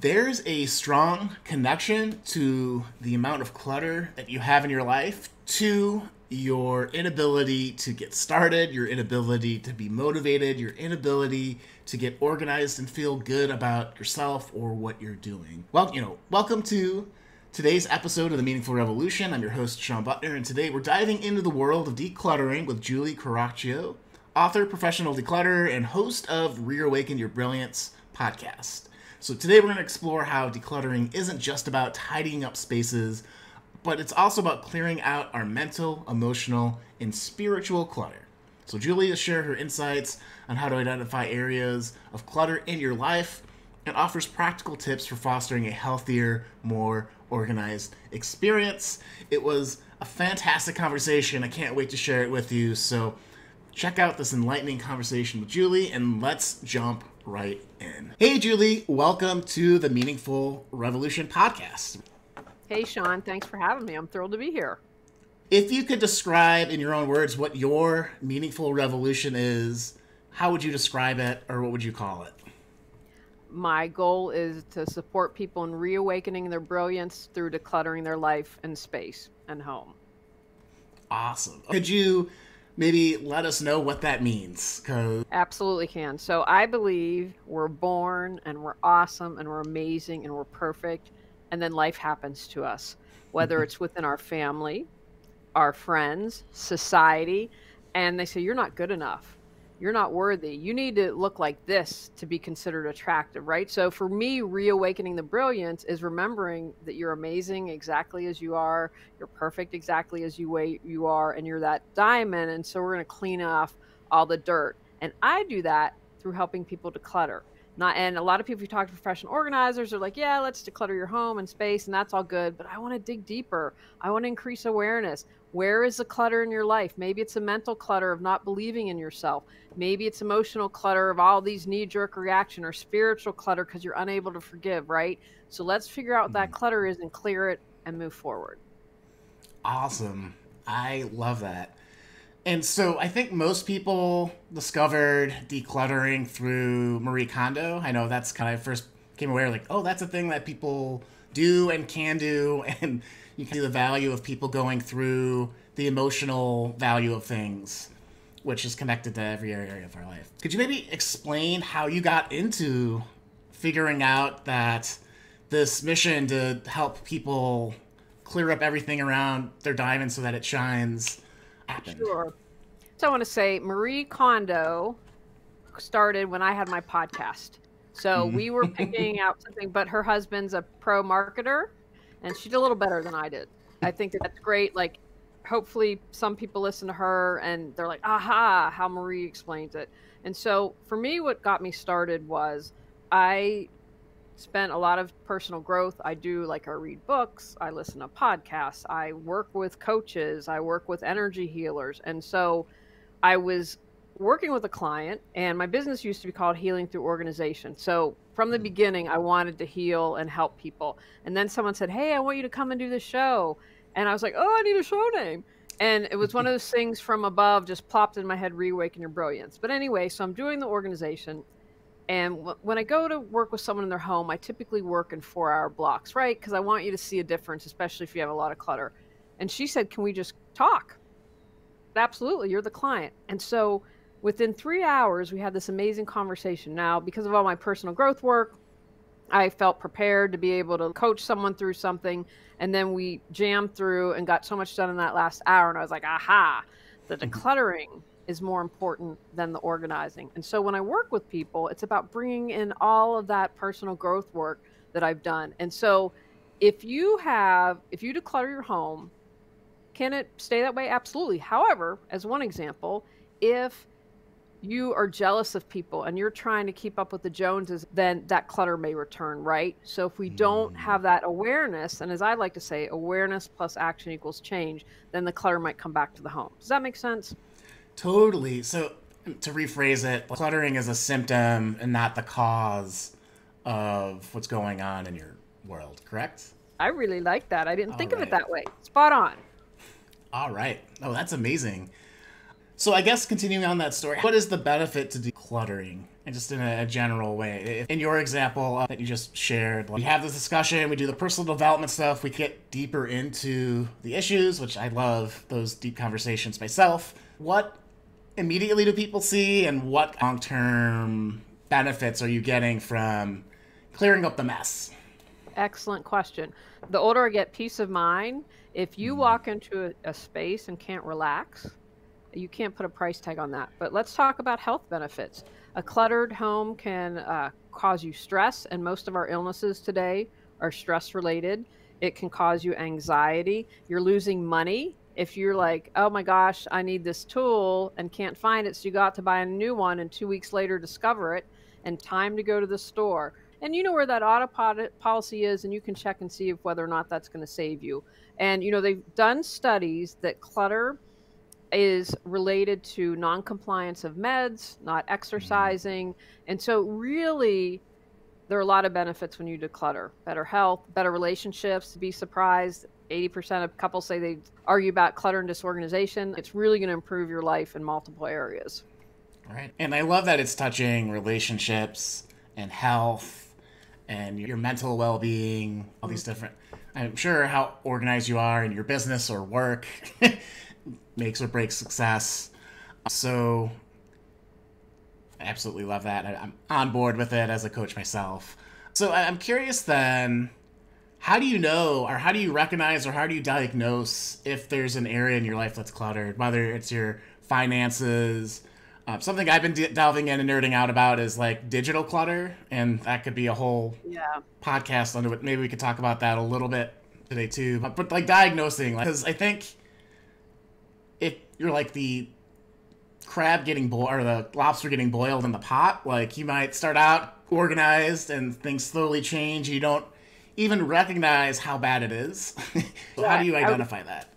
There's a strong connection to the amount of clutter that you have in your life to your inability to get started, your inability to be motivated, your inability to get organized and feel good about yourself or what you're doing. Well, welcome to today's episode of The Meaningful Revolution. I'm your host, Shawn Buttner, and today we're diving into the world of decluttering with Julie Caraccio, author, professional declutterer, and host of Reawaken Your Brilliance podcast. So today we're going to explore how decluttering isn't just about tidying up spaces, but it's also about clearing out our mental, emotional, and spiritual clutter. So Julie will share her insights on how to identify areas of clutter in your life and offers practical tips for fostering a healthier, more organized experience. It was a fantastic conversation. I can't wait to share it with you. So check out this enlightening conversation with Julie and let's jump right in. Hey, Julie, welcome to the Meaningful Revolution podcast. Hey, Shawn, thanks for having me. I'm thrilled to be here. If you could describe in your own words what your meaningful revolution is, how would you describe it or what would you call it? My goal is to support people in reawakening their brilliance through decluttering their life and space and home. Awesome. Could you maybe let us know what that means? Absolutely can. So I believe we're born and we're awesome and we're amazing and we're perfect. And then life happens to us, whether it's within our family, our friends, society. And they say, you're not good enough. You're not worthy. You need to look like this to be considered attractive, right? So for me, reawakening the brilliance is remembering that you're amazing exactly as you are. You're perfect exactly as you are, and you're that diamond. And so we're going to clean off all the dirt. And I do that through helping people declutter. And a lot of people, if you talk to professional organizers, are like, yeah, let's declutter your home and space, and that's all good. But I want to dig deeper. I want to increase awareness. Where is the clutter in your life? Maybe it's a mental clutter of not believing in yourself. Maybe it's emotional clutter of all these knee-jerk reaction, or spiritual clutter because you're unable to forgive, right? So let's figure out what that clutter is and clear it and move forward. Awesome. I love that. And so I think most people discovered decluttering through Marie Kondo. I know that's kind of first came aware like, oh, that's a thing that people do and can do. And you can see the value of people going through the emotional value of things, which is connected to every area of our life. Could you maybe explain how you got into figuring out that this mission to help people clear up everything around their diamond so that it shines happened? Sure. So I want to say Marie Kondo started when I had my podcast. So we were picking out something, but her husband's a pro marketer and she did a little better than I did. I think that's great. Like, hopefully some people listen to her and they're like, aha, how Marie explains it. And so for me, what got me started was I spent a lot of personal growth. I read books, I listen to podcasts, I work with coaches, I work with energy healers. And so I was working with a client, and my business used to be called Healing Through Organization. So from the beginning, I wanted to heal and help people. And then someone said, hey, I want you to come and do this show. And I was like, oh, I need a show name. And it was one of those things from above just plopped in my head, Reawaken Your Brilliance. But anyway, so I'm doing the organization. And when I go to work with someone in their home, I typically work in 4-hour blocks, right? Because I want you to see a difference, especially if you have a lot of clutter. And she said, can we just talk? Absolutely, you're the client. And so within 3 hours, we had this amazing conversation. Now, because of all my personal growth work, I felt prepared to be able to coach someone through something. And then we jammed through and got so much done in that last hour. And I was like, aha, the decluttering is more important than the organizing. And so when I work with people, it's about bringing in all of that personal growth work that I've done. And so if you declutter your home, can it stay that way? Absolutely. However, as one example, if you are jealous of people and you're trying to keep up with the Joneses, then that clutter may return, right? So if we don't have that awareness, and as I like to say, awareness plus action equals change, then the clutter might come back to the home. Does that make sense? Totally. So to rephrase it, cluttering is a symptom and not the cause of what's going on in your world, correct? I really like that. I didn't think of it that way. Spot on. All right. Oh, that's amazing. So I guess continuing on that story, what is the benefit to decluttering? And just in a general way, in your example that you just shared, we have this discussion, we do the personal development stuff, we get deeper into the issues, which I love those deep conversations myself. What immediately do people see, and what long-term benefits are you getting from clearing up the mess? Excellent question. The older I get, peace of mind. If you walk into a space and can't relax, you can't put a price tag on that. But let's talk about health benefits. A cluttered home can cause you stress, and most of our illnesses today are stress related. It can cause you anxiety. You're losing money. If you're like, oh my gosh, I need this tool and can't find it, so you got to buy a new one and 2 weeks later discover it, and time to go to the store. And you know where that policy is, and you can check and see if whether or not that's going to save you. And they've done studies that clutter is related to non-compliance of meds, not exercising. And so really, there are a lot of benefits when you declutter. Better health, better relationships. Be surprised, 80% of couples say they argue about clutter and disorganization. It's really going to improve your life in multiple areas. Right. And I love that it's touching relationships and health and your mental well-being, all these different... I'm sure how organized you are in your business or work makes or breaks success. So I absolutely love that. I'm on board with it as a coach myself. So I'm curious then, how do you know, or how do you recognize, or how do you diagnose if there's an area in your life that's cluttered, whether it's your finances? Something I've been delving in and nerding out about is like digital clutter, and that could be a whole podcast under it. Maybe we could talk about that a little bit today too. But like diagnosing, because I think if you're like the crab getting boiled or the lobster getting boiled in the pot, like you might start out organized and things slowly change. You don't even recognize how bad it is. So how do you identify that?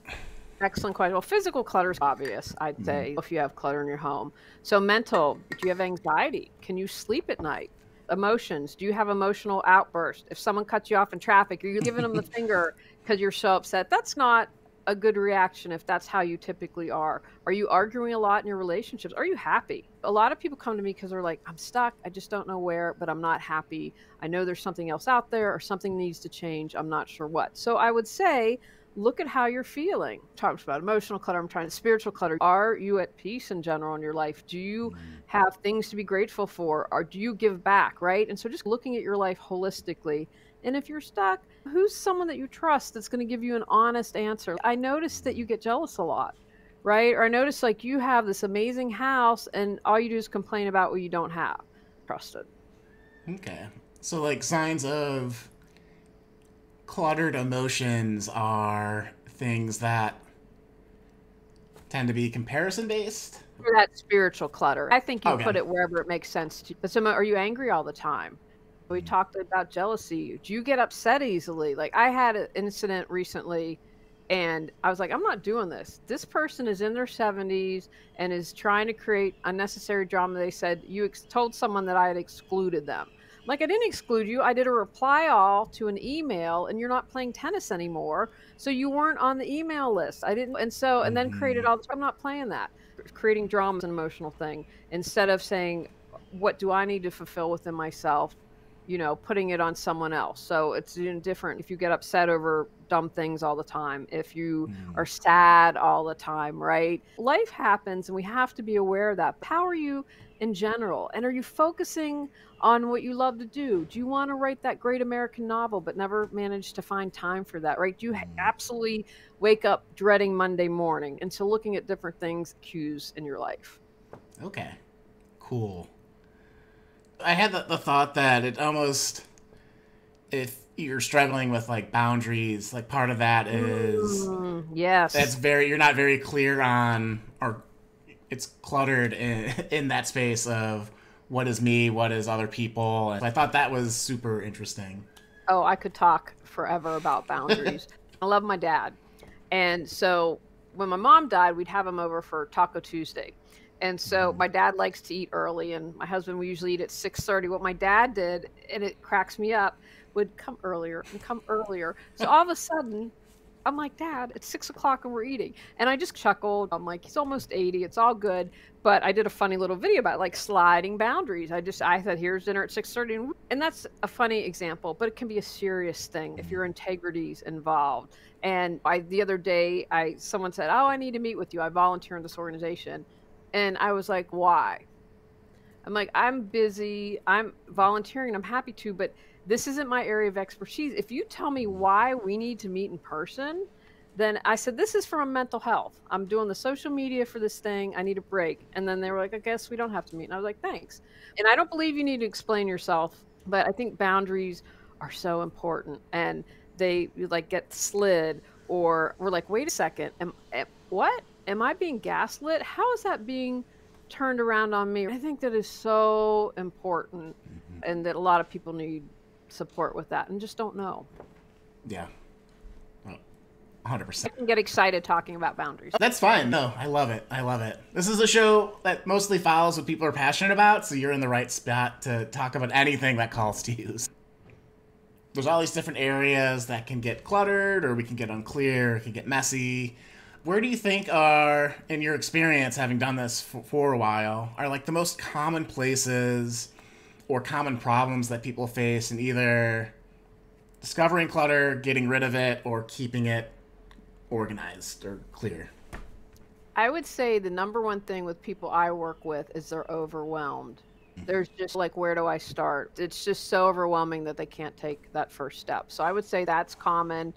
Excellent question. Well, physical clutter is obvious, I'd say, if you have clutter in your home. So mental, do you have anxiety? Can you sleep at night? Emotions, do you have emotional outbursts? If someone cuts you off in traffic, are you giving them the finger because you're so upset? That's not a good reaction if that's how you typically are. Are you arguing a lot in your relationships? Are you happy? A lot of people come to me because they're like, I'm stuck. I just don't know where, but I'm not happy. I know there's something else out there or something needs to change. I'm not sure what. So I would say, look at how you're feeling. Talks about emotional clutter. I'm trying to spiritual clutter. Are you at peace in general in your life? Do you have things to be grateful for? Or do you give back, right? And so just looking at your life holistically. And if you're stuck, who's someone that you trust that's going to give you an honest answer? I noticed that you get jealous a lot, right? Or I noticed like you have this amazing house and all you do is complain about what you don't have. Trusted. Okay. So like signs of cluttered emotions are things that tend to be comparison based. For that spiritual clutter, I think you put it wherever it makes sense to. But are you angry all the time? We talked about jealousy. Do you get upset easily? Like I had an incident recently and I was like, I'm not doing this. This person is in their 70s and is trying to create unnecessary drama. They said you told someone that I had excluded them. Like, I didn't exclude you. I did a reply all to an email and you're not playing tennis anymore. So you weren't on the email list. I didn't. And then created all this. I'm not playing that. Creating drama is an emotional thing instead of saying, what do I need to fulfill within myself? Putting it on someone else. So it's different if you get upset over dumb things all the time, if you are sad all the time, right? Life happens and we have to be aware of that. How are you in general? And are you focusing on what you love to do? Do you want to write that great American novel but never manage to find time for that, right? Do you absolutely wake up dreading Monday morning? And so looking at different things, cues in your life. Okay, cool. I had the thought that it almost, if you're struggling with like boundaries, like part of that is you're not very clear on, or it's cluttered in that space of what is me, what is other people. And I thought that was super interesting. Oh, I could talk forever about boundaries. I love my dad. And so when my mom died, we'd have him over for Taco Tuesday. And so my dad likes to eat early, and my husband, we usually eat at 6:30. What my dad did, and it cracks me up, would come earlier and come earlier. So all of a sudden, I'm like, Dad, it's 6 o'clock and we're eating. And I just chuckled. I'm like, he's almost 80. It's all good. But I did a funny little video about like sliding boundaries. I said, here's dinner at 6:30. And that's a funny example, but it can be a serious thing if your integrity's involved. And the other day, someone said, oh, I need to meet with you. I volunteer in this organization. And I was like, why? I'm like, I'm busy. I'm volunteering. I'm happy to, but this isn't my area of expertise. If you tell me why we need to meet in person, then I said, this is from mental health. I'm doing the social media for this thing. I need a break. And then they were like, I guess we don't have to meet. And I was like, thanks. And I don't believe you need to explain yourself, but I think boundaries are so important. And they like get slid, or we're like, wait a second. What? Am I being gaslit? How is that being turned around on me? I think that is so important, and that a lot of people need support with that and just don't know. Yeah. 100%. I can get excited talking about boundaries. That's fine. No, I love it. I love it. This is a show that mostly follows what people are passionate about, so you're in the right spot to talk about anything that calls to you. There's all these different areas that can get cluttered, or we can get unclear, it can get messy. Where do you think are, in your experience, having done this for a while, are like the most common places or common problems that people face in either discovering clutter, getting rid of it, or keeping it organized or clear? I would say the number one thing with people I work with is they're overwhelmed. There's just like, where do I start? It's just so overwhelming that they can't take that first step. So I would say that's common.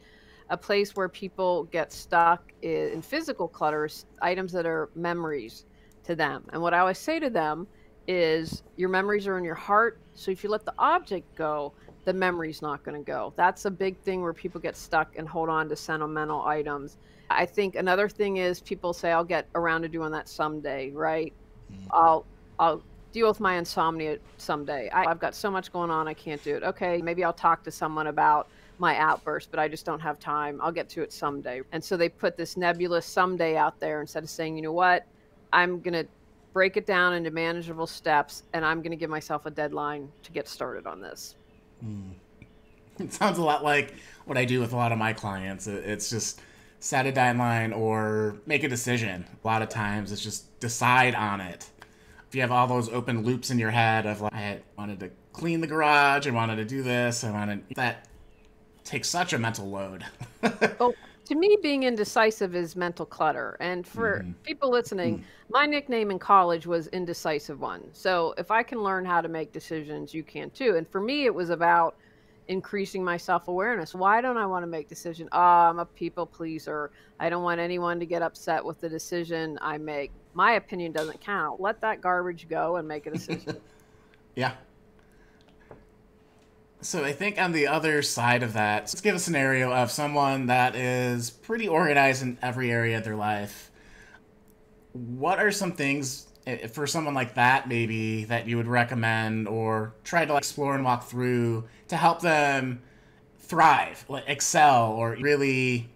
A place where people get stuck in physical clutter, items that are memories to them. And what I always say to them is, your memories are in your heart. So if you let the object go, the memory's not going to go. That's a big thing where people get stuck and hold on to sentimental items. I think another thing is people say, I'll get around to doing that someday, right? I'll deal with my insomnia someday. I've got so much going on, I can't do it. Okay, maybe I'll talk to someone about my outburst, but I just don't have time. I'll get to it someday. And so they put this nebulous someday out there instead of saying, you know what, I'm going to break it down into manageable steps, and I'm going to give myself a deadline to get started on this. It sounds a lot like what I do with a lot of my clients. It's just set a deadline or make a decision. A lot of times it's just decide on it. If you have all those open loops in your head of like, I wanted to clean the garage, I wanted to do this, that takes such a mental load. Well, to me, being indecisive is mental clutter. And for people listening, my nickname in college was Indecisive One. So if I can learn how to make decisions, you can too. And for me, it was about increasing my self-awareness. Why don't I want to make decisions? Oh, I'm a people pleaser. I don't want anyone to get upset with the decision I make. My opinion doesn't count. Let that garbage go and make a decision. Yeah. So I think on the other side of that, let's give a scenario of someone that is pretty organized in every area of their life. What are some things for someone like that, maybe, that you would recommend or try to explore and walk through to help them thrive, like excel, or really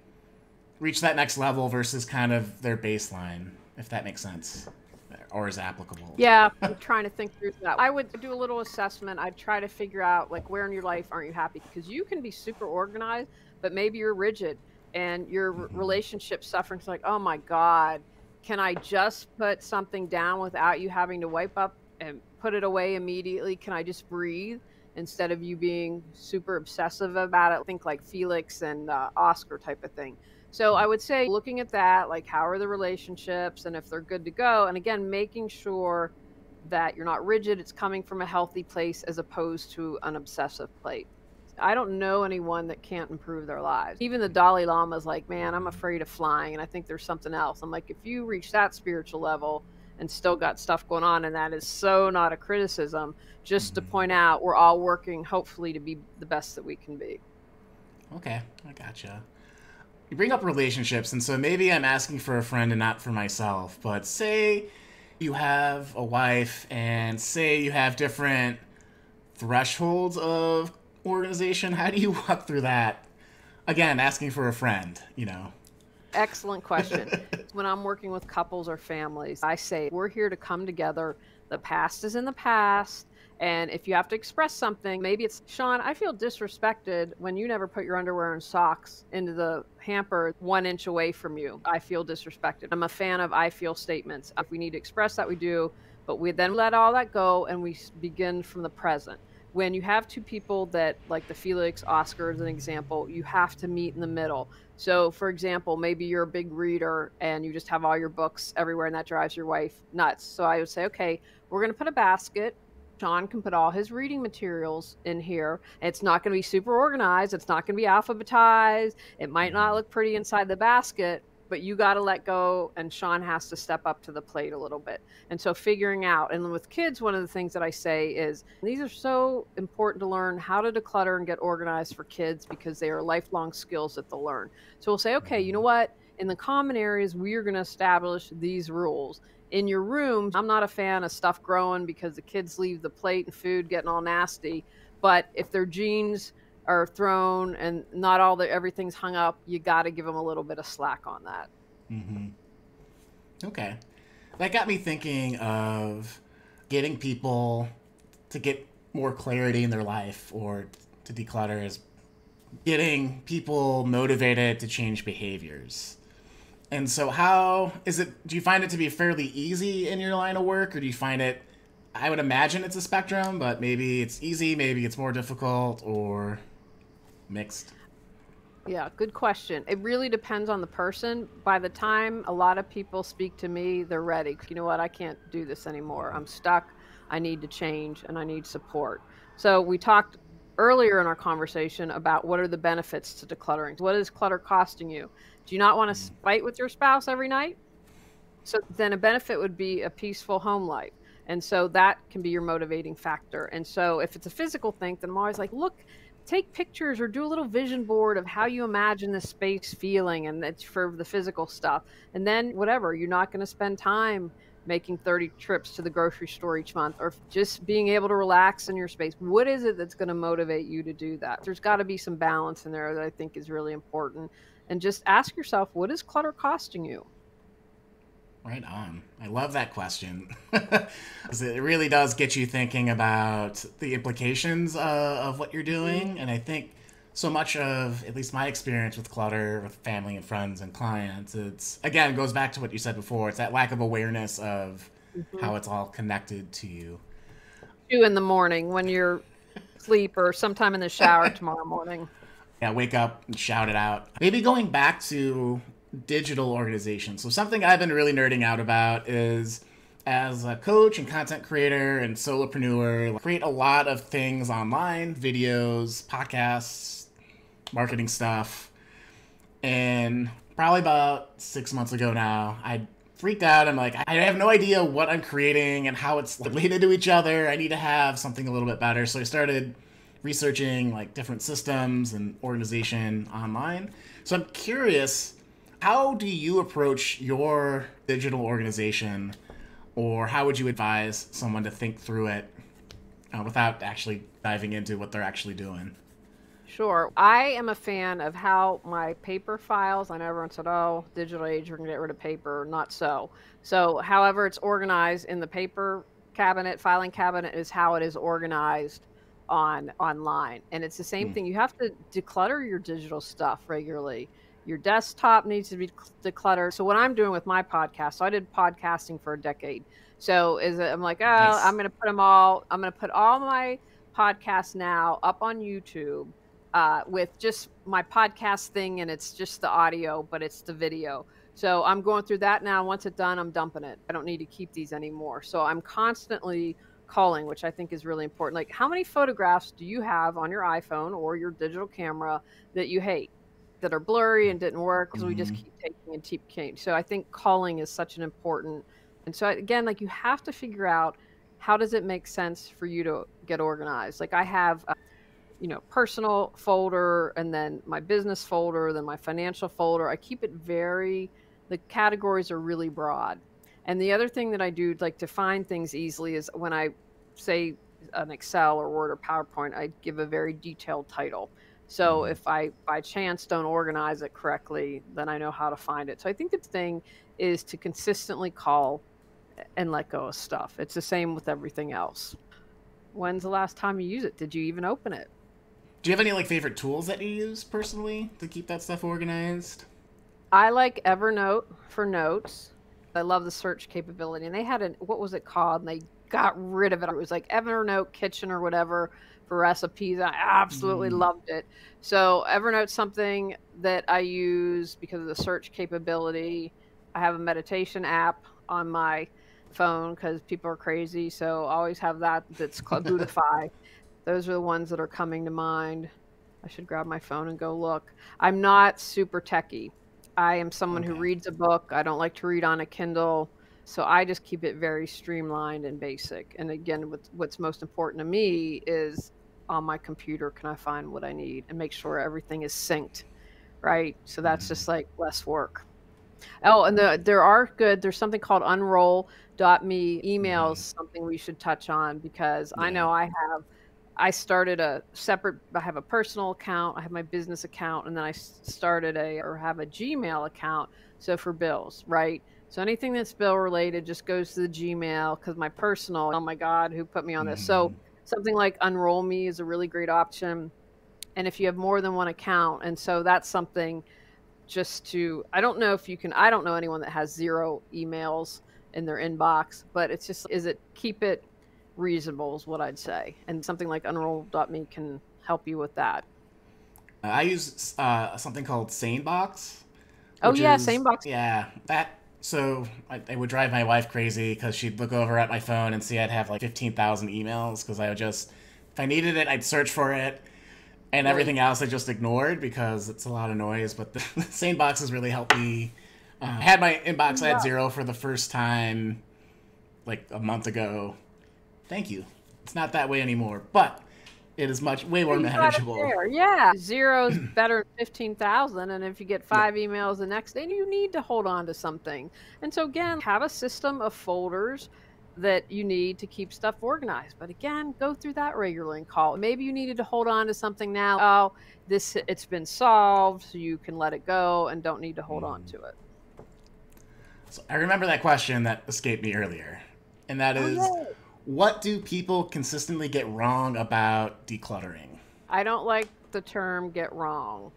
reach that next level versus kind of their baseline, if that makes sense or is applicable? Yeah, I'm trying to think through that. I would do a little assessment. I'd try to figure out like, where in your life aren't you happy? Because you can be super organized, but maybe you're rigid and your relationship suffering. It's like, oh my God, can I just put something down without you having to wipe up and put it away immediately? Can I just breathe instead of you being super obsessive about it? Think like Felix and Oscar type of thing. So I would say looking at that, like, how are the relationships and if they're good to go? And again, making sure that you're not rigid. It's coming from a healthy place as opposed to an obsessive place. I don't know anyone that can't improve their lives. Even the Dalai Lama is like, man, I'm afraid of flying. And I think there's something else. I'm like, if you reach that spiritual level and still got stuff going on, and that is so not a criticism, just to point out we're all working hopefully to be the best that we can be. Okay, I gotcha. You bring up relationships, and so maybe I'm asking for a friend and not for myself, but say you have a wife and say you have different thresholds of organization. How do you walk through that? Again, asking for a friend, you know. Excellent question. When I'm working with couples or families, I say, we're here to come together. The past is in the past, And if you have to express something, maybe it's, Shawn, I feel disrespected when you never put your underwear and socks into the hamper 1 inch away from you. I feel disrespected. I'm a fan of I feel statements. If we need to express that, we do, but we then let all that go and we begin from the present. When you have two people that, like the Felix Oscar as an example, you have to meet in the middle. So, for example, maybe you're a big reader and you just have all your books everywhere and that drives your wife nuts. So I would say, okay, we're going to put a basket. Shawn can put all his reading materials in here. It's not going to be super organized. It's not going to be alphabetized. It might not look pretty inside the basket, but you got to let go, and Shawn has to step up to the plate a little bit. And so figuring out, and with kids, one of the things that I say is these are so important to learn how to declutter and get organized for kids because they are lifelong skills that they'll learn. So we'll say, okay, you know what? In the common areas, we are going to establish these rules. In your room, I'm not a fan of stuff growing because the kids leave the plate and food getting all nasty. But if their jeans are thrown and not all everything's hung up, you got to give them a little bit of slack on that. Mm-hmm. Okay. That got me thinking of getting people to get more clarity in their life, or to declutter, is getting people motivated to change behaviors. And so how is it, do you find it to be fairly easy in your line of work, or do you find it, I would imagine it's a spectrum, but maybe it's easy, maybe it's more difficult, or mixed? Yeah, good question. It really depends on the person. By the time a lot of people speak to me, they're ready. You know what? I can't do this anymore. I'm stuck. I need to change and I need support. So we talked earlier in our conversation about what are the benefits to decluttering. What is clutter costing you? Do you not want to fight with your spouse every night? So then a benefit would be a peaceful home life. And so that can be your motivating factor. And so if it's a physical thing, then I'm always like, look, take pictures or do a little vision board of how you imagine the space feeling. And that's for the physical stuff. And then whatever, you're not going to spend time making 30 trips to the grocery store each month, or just being able to relax in your space. What is it that's going to motivate you to do that? There's got to be some balance in there that I think is really important. And just ask yourself, what is clutter costing you? Right on. I love that question. 'Cause it really does get you thinking about the implications of what you're doing. And I think so much of, at least my experience with clutter, with family and friends and clients, it's, again, goes back to what you said before. It's that lack of awareness of how it's all connected to you. 2 in the morning when you're asleep, or sometime in the shower tomorrow morning. Yeah, wake up and shout it out. Maybe going back to digital organization. So something I've been really nerding out about is, as a coach and content creator and solopreneur, create a lot of things online, videos, podcasts, marketing stuff. And probably about 6 months ago now, I freaked out. I'm like, I have no idea what I'm creating and how it's related to each other. I need to have something a little bit better. So I started researching like different systems and organization online. So I'm curious, how do you approach your digital organization, or how would you advise someone to think through it without actually diving into what they're actually doing? Sure. I am a fan of how my paper files, I know everyone said, oh, digital age, we're going to get rid of paper. Not so. So however it's organized in the paper cabinet, filing cabinet, is how it is organized online. And it's the same thing. You have to declutter your digital stuff regularly. Your desktop needs to be decluttered. So what I'm doing with my podcast, so I did podcasting for a decade. So I'm like, oh, nice. I'm going to put all my podcasts now up on YouTube with just my podcast thing, and it's just the audio, but it's the video. So I'm going through that now. Once it's done, I'm dumping it. I don't need to keep these anymore. So I'm constantly culling, which I think is really important. Like, how many photographs do you have on your iPhone or your digital camera that you hate, that are blurry and didn't work because we just keep taking and keep changing? So I think culling is such an important. And so again, like, you have to figure out, how does it make sense for you to get organized? Like, I have personal folder, and then my business folder, then my financial folder. I keep it the categories are really broad. And the other thing that I do, like, to find things easily, is when I say an Excel or Word or PowerPoint, I give a very detailed title. So if I, by chance, don't organize it correctly, then I know how to find it. So I think the thing is to consistently call and let go of stuff. It's the same with everything else. When's the last time you use it? Did you even open it? Do you have any like favorite tools that you use personally to keep that stuff organized? I like Evernote for notes. I love the search capability. And they had what was it called? And they got rid of it. It was like Evernote Kitchen or whatever for recipes. I absolutely loved it. So Evernote's something that I use because of the search capability. I have a meditation app on my phone because people are crazy. So I always have that's called Buddhify. Those are the ones that are coming to mind. I should grab my phone and go look. I'm not super techie. I am someone who reads a book. I don't like to read on a Kindle. So I just keep it very streamlined and basic. And again, what's most important to me is on my computer, can I find what I need and make sure everything is synced, right? So that's just like less work. Oh, and there's something called unroll.me emails, something we should touch on because I know I started I have a personal account, I have my business account, and then I have a Gmail account. So for bills, right? So anything that's bill related just goes to the Gmail because my personal, oh my God, who put me on this? So something like Unroll Me is a really great option. And if you have more than one account, and so that's something I don't know if you can, I don't know anyone that has 0 emails in their inbox, but it's just, keep it reasonable is what I'd say. And something like unroll.me can help you with that. I use something called SaneBox. Oh yeah, SaneBox. Yeah, that. So I would drive my wife crazy because she'd look over at my phone and see I'd have like 15,000 emails because I would just, if I needed it, I'd search for it. And everything else I just ignored because it's a lot of noise. But the SaneBox has really helped me. I had my inbox at 0 for the first time like a month ago. Thank you. It's not that way anymore, but it is way more manageable. Yeah, 0 is better than 15,000. And if you get 5 emails the next day, you need to hold on to something. And so again, have a system of folders that you need to keep stuff organized. But again, go through that regularly and call. Maybe you needed to hold on to something now. Oh, it's been solved, so you can let it go and don't need to hold on to it. So I remember that question that escaped me earlier. And that is, what do people consistently get wrong about decluttering? I don't like the term get wrong.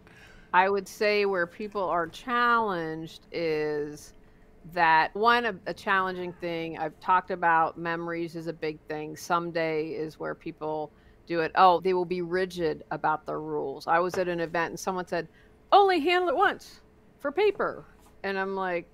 I would say where people are challenged is that a challenging thing I've talked about, memories is a big thing. Someday is where people do it. Oh, they will be rigid about their rules. I was at an event and someone said, only handle it once for paper. And I'm like,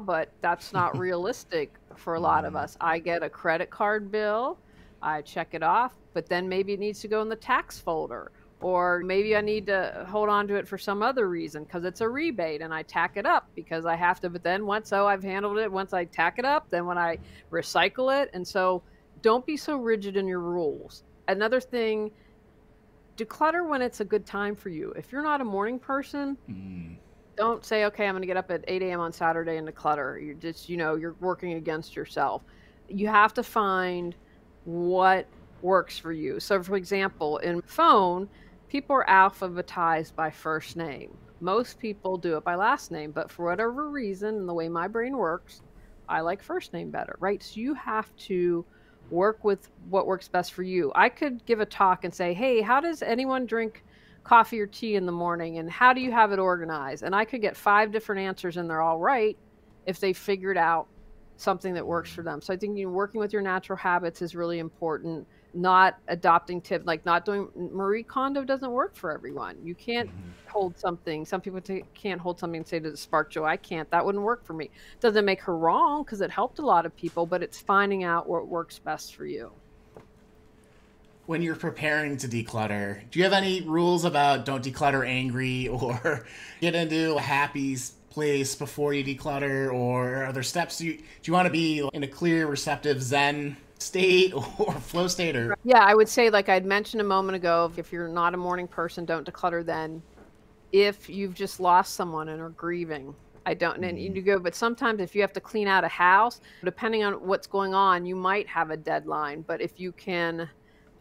but that's not realistic for a lot of us. I get a credit card bill, I check it off, but then maybe it needs to go in the tax folder. Or maybe I need to hold on to it for some other reason because it's a rebate and I tack it up because I have to. But then once I've handled it, once I tack it up, then when I recycle it. And so don't be so rigid in your rules. Another thing, declutter when it's a good time for you. If you're not a morning person, don't say, okay, I'm going to get up at 8 a.m. on Saturday and declutter. You're just, you're working against yourself. You have to find what works for you. So for example, in phone, people are alphabetized by first name. Most people do it by last name, but for whatever reason, and the way my brain works, I like first name better, right? So you have to work with what works best for you. I could give a talk and say, hey, how does anyone drink coffee or tea in the morning? And how do you have it organized? And I could get 5 different answers and they're all right if they figured out something that works for them. So I think working with your natural habits is really important. Not adopting tips, like not doing Marie Kondo doesn't work for everyone. You can't hold something. Some people can't hold something and say to the spark joy, I can't. That wouldn't work for me. Doesn't make her wrong because it helped a lot of people, but it's finding out what works best for you. When you're preparing to declutter, do you have any rules about don't declutter angry or get into a happy place before you declutter, or are there steps do you want to be in a clear, receptive Zen state or flow state? Or yeah, I would say, like I'd mentioned a moment ago, if you're not a morning person, don't declutter then. If you've just lost someone and are grieving, I don't, and you go, but sometimes if you have to clean out a house, depending on what's going on, you might have a deadline. But if you can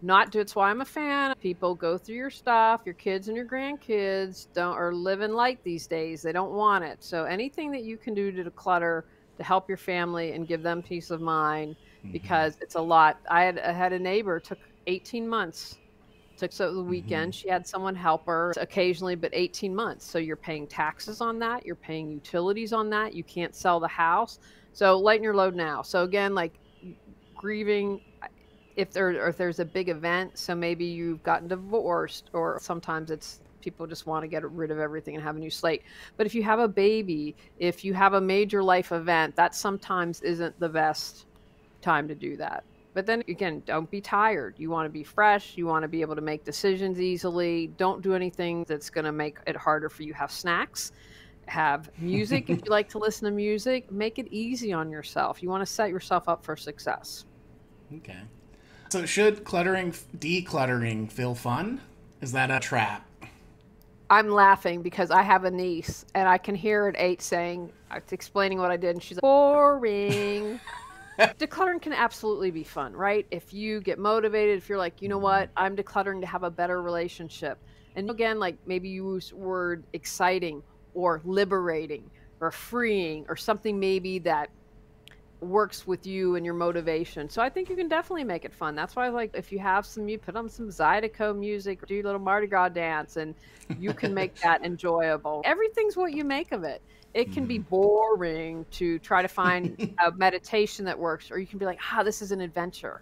not do it, that's why I'm a fan. People go through your stuff. Your kids and your grandkids are living light these days. They don't want it. So anything that you can do to declutter to help your family and give them peace of mind because it's a lot. I had a neighbor, took 18 months. Took so the weekend. She had someone help her occasionally, but 18 months. So you're paying taxes on that. You're paying utilities on that. You can't sell the house. So lighten your load now. So again, like grieving if there's a big event. So maybe you've gotten divorced, or sometimes it's people just want to get rid of everything and have a new slate. But if you have a baby, if you have a major life event, that sometimes isn't the best time to do that. But then again, don't be tired. You want to be fresh. You want to be able to make decisions easily. Don't do anything that's going to make it harder for you. Have snacks, have music. If you like to listen to music, make it easy on yourself. You want to set yourself up for success. Okay. So should decluttering feel fun? Is that a trap? I'm laughing because I have a niece and I can hear her at 8 saying, explaining what I did. And she's like, boring. Decluttering can absolutely be fun, right? If you get motivated, if you're like, you know what, I'm decluttering to have a better relationship. And again, like maybe use word exciting or liberating or freeing or something maybe that works with you and your motivation. So I think you can definitely make it fun. That's why I like if you have you put on some Zydeco music or do a little Mardi Gras dance and you can make that enjoyable. Everything's what you make of it. It can be boring to try to find a meditation that works, or you can be like, this is an adventure,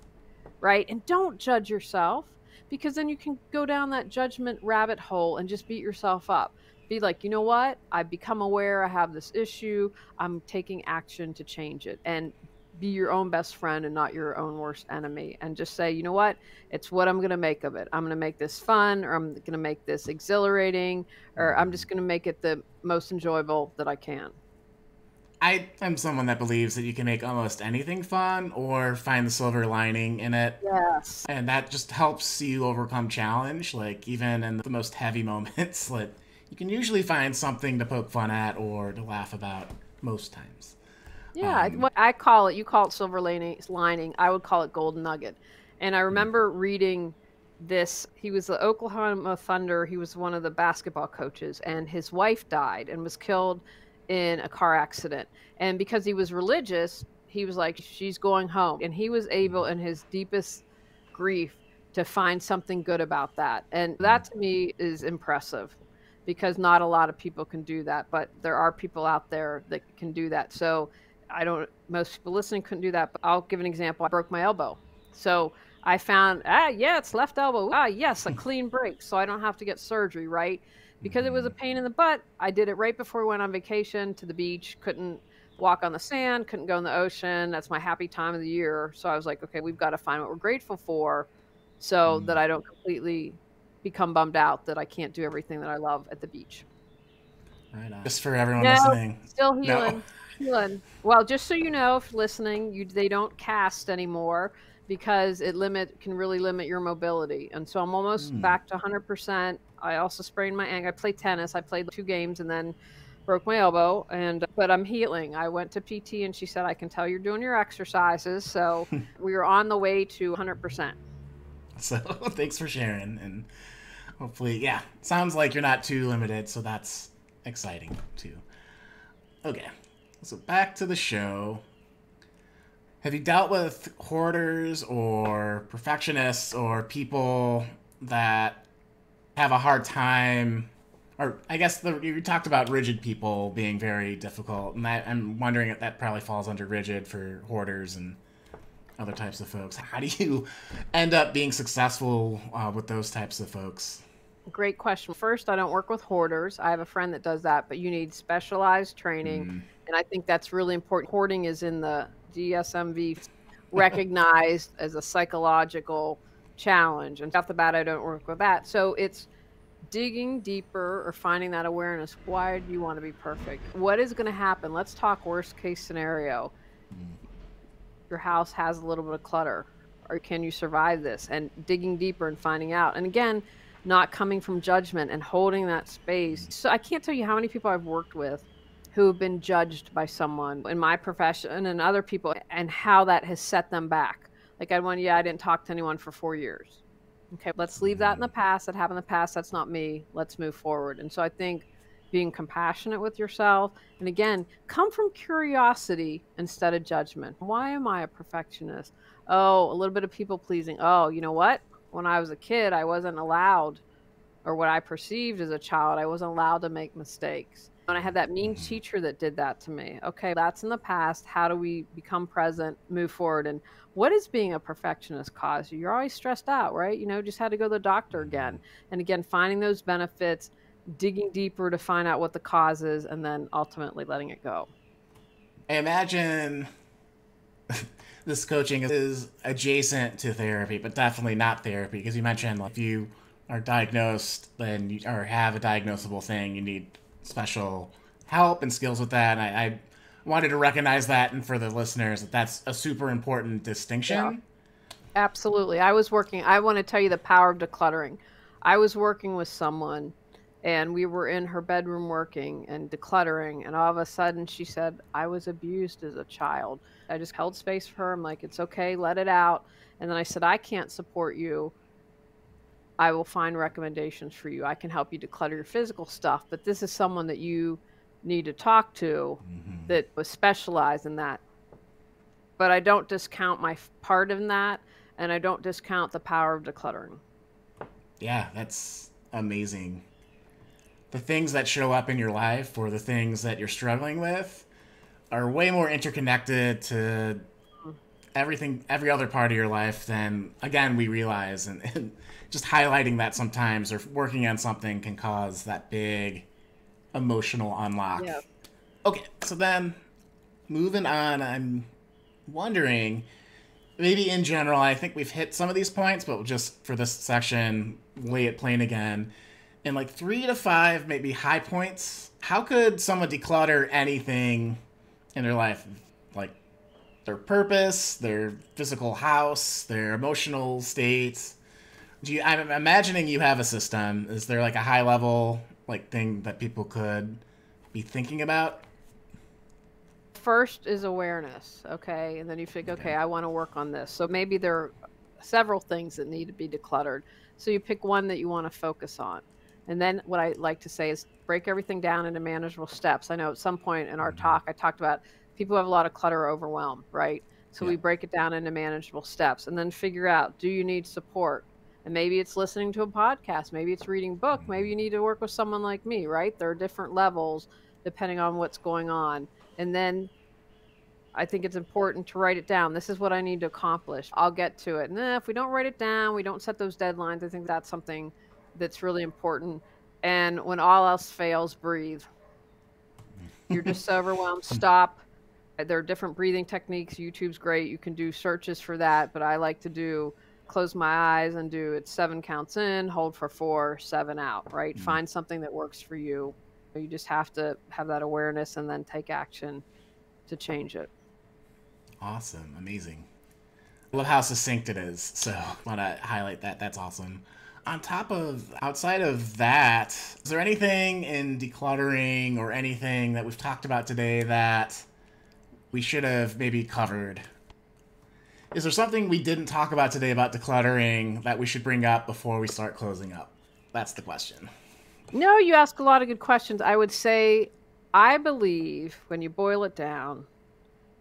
right? And don't judge yourself, because then you can go down that judgment rabbit hole and just beat yourself up. Be like, you know what? I've become aware I have this issue. I'm taking action to change it. And be your own best friend and not your own worst enemy. And just say, you know what? It's what I'm going to make of it. I'm going to make this fun, or I'm going to make this exhilarating, or I'm just going to make it the most enjoyable that I can. I am someone that believes that you can make almost anything fun or find the silver lining in it. Yes. And that just helps you overcome challenge. Like even in the most heavy moments, like you can usually find something to poke fun at or to laugh about most times. Yeah, what I call it, you call it silver lining. I would call it golden nugget. And I remember reading this. He was the Oklahoma Thunder. He was one of the basketball coaches, and his wife died and was killed in a car accident. And because he was religious, he was like, she's going home. And he was able, in his deepest grief, to find something good about that. And that to me is impressive, because not a lot of people can do that, but there are people out there that can do that. So most people listening couldn't do that, but I'll give an example. I broke my elbow. So I found, it's left elbow. Yes, a clean break. So I don't have to get surgery, right? Because it was a pain in the butt. I did it right before we went on vacation to the beach. Couldn't walk on the sand, couldn't go in the ocean. That's my happy time of the year. So I was like, okay, we've got to find what we're grateful for so that I don't completely become bummed out that I can't do everything that I love at the beach. Right on. Just for everyone listening. Still healing. No. Healing. Well, just so you know, if listening, they don't cast anymore because it can really limit your mobility. And so I'm almost back to 100%. I also sprained my ankle. I played tennis. I played 2 games and then broke my elbow. But I'm healing. I went to PT and she said, I can tell you're doing your exercises. So we are on the way to 100%. So thanks for sharing. And hopefully, sounds like you're not too limited. So that's exciting too. Okay. So back to the show. Have you dealt with hoarders or perfectionists or people that have a hard time, or I guess you talked about rigid people being very difficult, and I'm wondering if that probably falls under rigid for hoarders and other types of folks. How do you end up being successful with those types of folks? Great question. First, I don't work with hoarders. I have a friend that does that, but you need specialized training. And I think that's really important. Hoarding is in the DSM-V recognized as a psychological challenge. And off the bat, I don't work with that. So it's digging deeper or finding that awareness. Why do you want to be perfect? What is going to happen? Let's talk worst case scenario. Your house has a little bit of clutter. Or can you survive this? And digging deeper and finding out. And again, not coming from judgment and holding that space. So I can't tell you how many people I've worked with who have been judged by someone in my profession and other people, and how that has set them back. Like I didn't talk to anyone for 4 years. Okay, let's leave that in the past. That happened in the past. That's not me. Let's move forward. And so I think being compassionate with yourself. And again, come from curiosity instead of judgment. Why am I a perfectionist? Oh, a little bit of people pleasing. Oh, you know what? When I was a kid, I wasn't allowed, or what I perceived as a child, I wasn't allowed to make mistakes. And I had that mean teacher that did that to me. Okay, that's in the past. How do we become present, move forward? And what is being a perfectionist cause you? You're always stressed out, right? Just had to go to the doctor again. And again, finding those benefits, digging deeper to find out what the cause is, and then ultimately letting it go. I imagine this coaching is adjacent to therapy, but definitely not therapy, because you mentioned if you are diagnosed, then or have a diagnosable thing, you need special help and skills with that. And I wanted to recognize that, and for the listeners, that's a super important distinction. Yeah, absolutely. I want to tell you the power of decluttering. I was working with someone, and we were in her bedroom working and decluttering, and all of a sudden she said, I was abused as a child. I just held space for her. I'm like, it's okay, let it out. And then I said, I can't support you. I will find recommendations for you. I can help you declutter your physical stuff, but this is someone that you need to talk to that was specialized in that. But I don't discount my part in that, and I don't discount the power of decluttering. Yeah, that's amazing. The things that show up in your life, or the things that you're struggling with, are way more interconnected to every other part of your life than, again, we realize. And just highlighting that sometimes, or working on something, can cause that big emotional unlock. Yeah. Okay, so then moving on, I'm wondering, maybe in general, I think we've hit some of these points, but just for this section, lay it plain again. In like 3 to 5 maybe high points, how could someone declutter anything in their life? Like their purpose, their physical house, their emotional states. I'm imagining you have a system. Is there like a high level like thing that people could be thinking about? First is awareness, okay? And then you think, okay, I want to work on this. So maybe there are several things that need to be decluttered. So you pick one that you want to focus on. And then what I like to say is break everything down into manageable steps. I know at some point in our talk, I talked about people have a lot of clutter or overwhelm, right? So we break it down into manageable steps, and then figure out, do you need support? And maybe it's listening to a podcast. Maybe it's reading a book. Maybe you need to work with someone like me, right? There are different levels depending on what's going on. And then I think it's important to write it down. This is what I need to accomplish. I'll get to it. And then if we don't write it down, we don't set those deadlines, I think that's something that's really important. And when all else fails, breathe. You're just so overwhelmed, stop. There are different breathing techniques. YouTube's great. You can do searches for that. But I like to close my eyes and do it 7 counts in, hold for 4, 7 out, right? Find something that works for you. You just have to have that awareness and then take action to change it. Awesome. Amazing. I love how succinct it is. So I want to highlight that. That's awesome. Outside of that, is there anything in decluttering or anything that we've talked about today that we should have maybe covered? Is there something we didn't talk about today about decluttering that we should bring up before we start closing up? That's the question. No, you ask a lot of good questions. I would say, I believe when you boil it down,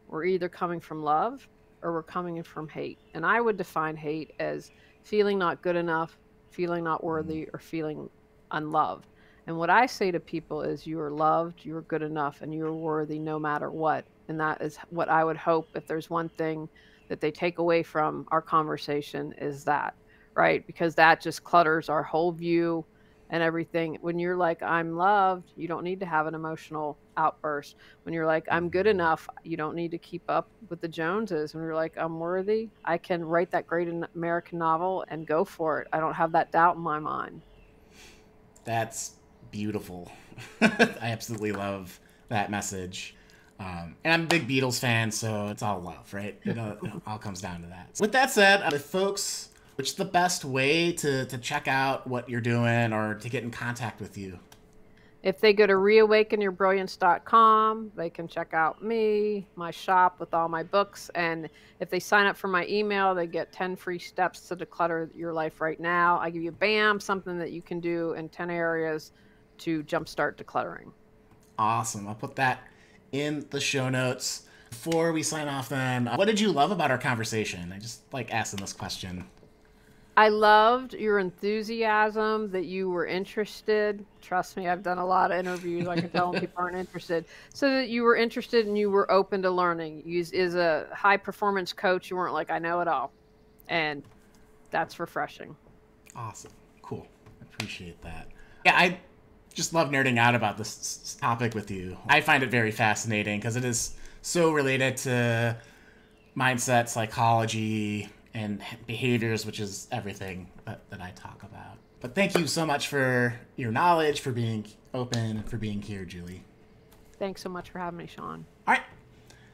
we're either coming from love or we're coming in from hate. And I would define hate as feeling not good enough, feeling not worthy, or feeling unloved. And what I say to people is, you are loved, you are good enough, and you are worthy no matter what. And that is what I would hope, if there's one thing that they take away from our conversation, is that, right? Because that just clutters our whole view and everything. When you're like, I'm loved, you don't need to have an emotional outburst. When you're like, I'm good enough, you don't need to keep up with the Joneses. When you're like, I'm worthy, I can write that great American novel and go for it. I don't have that doubt in my mind. That's beautiful. I absolutely love that message. And I'm a big Beatles fan, so it's all love, right? It all comes down to that. With that said, if folks, which is the best way to check out what you're doing or to get in contact with you? If they go to reawakenyourbrilliance.com, they can check out me, my shop with all my books. And if they sign up for my email, they get 10 free steps to declutter your life right now. I give you, bam, something that you can do in 10 areas to jumpstart decluttering. Awesome. I'll put that in the show notes. Before we sign off then, what did you love about our conversation? I just like asking this question. I loved your enthusiasm, that you were interested. Trust me, I've done a lot of interviews. I can tell when people aren't interested. So that you were interested and you were open to learning. You, as a high performance coach, you weren't like, I know it all. And that's refreshing. Awesome. Cool. I appreciate that. Yeah, I just love nerding out about this topic with you. I find it very fascinating because it is so related to mindset, psychology, and behaviors, which is everything that I talk about. But thank you so much for your knowledge, for being open, and for being here, Julie. Thanks so much for having me, Shawn. All right.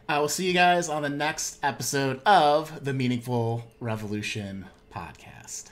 I will see you guys on the next episode of the Meaningful Revolution podcast.